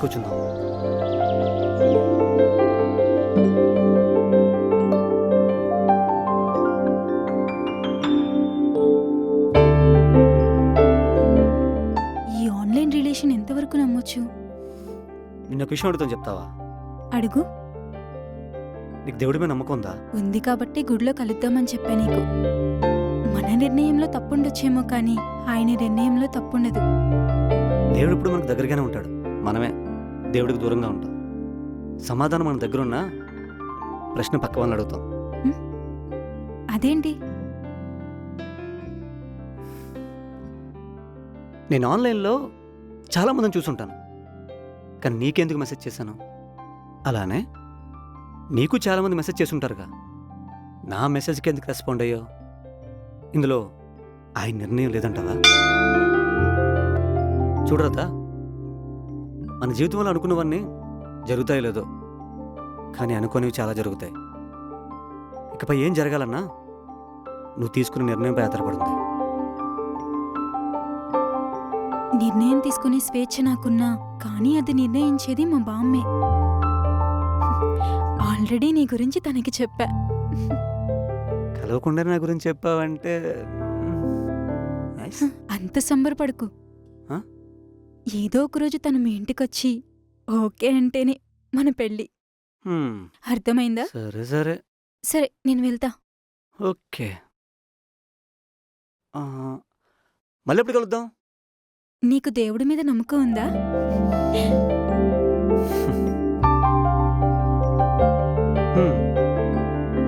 కూర్చుందాం. ఈ online relation ఎంతవరకు నమ్మొచ్చు? నిన్న ఒక విషయం అడుగుతాను, చెప్తావా? అడుగు. నీకు దేవుడి మీద నమ్మకం ఉందా? ఉంది కాబట్టి గుడిలో కలుద్దామని చెప్పా నీకు. మన నిర్ణయంలో తప్పుండొచ్చేమో కానీ ఆయన నిర్ణయంలో తప్పుండదు. దేవుడు ఇప్పుడు మనకు దగ్గరగానే ఉంటాడు, మనమే దేవుడికి దూరంగా ఉంటాం. సమాధానం మన దగ్గర ఉన్నా ప్రశ్న పక్క వాళ్ళని అడుగుతాం. అదేంటి? నేను ఆన్లైన్లో చాలామందిని చూసుంటాను, కానీ నీకెందుకు మెసేజ్ చేశాను? అలానే నీకు చాలామంది మెసేజ్ చేసుంటారుగా, నా మెసేజ్కి ఎందుకు రెస్పాండ్ అయ్యో? ఇందులో ఆయన నిర్ణయం లేదంటావా? చూడరతా, మన జీవితంలో అనుకున్నవన్నీ జరుగుతాయో లేదో, కానీ అనుకోనివి చాలా జరుగుతాయి. ఇకపై ఏం జరగాలన్నా నువ్వు తీసుకున్న నిర్ణయంపై ఆధారపడింది. నిర్ణయం తీసుకునే స్వేచ్ఛ నాకున్నా కానీ అది నిర్ణయించేది మా బామ్మే. ఆల్రెడీ నీ గురించి తనకి చెప్పా. కలవకుండా నా గురించి చెప్పావంటే నైస్. అంత సంబరపడకు. ఆ? ఏదో ఒకరోజు తను మీ ఇంటికొచ్చి ఓకే అంటేనే మన పెళ్ళి. అర్థమైందా? సరే సరే సరే నేను వెళ్తా. ఓకే. మళ్ళీ ఎప్పుడు కలుద్దాం? నీకు దేవుడి మీద నమ్మకం ఉందా?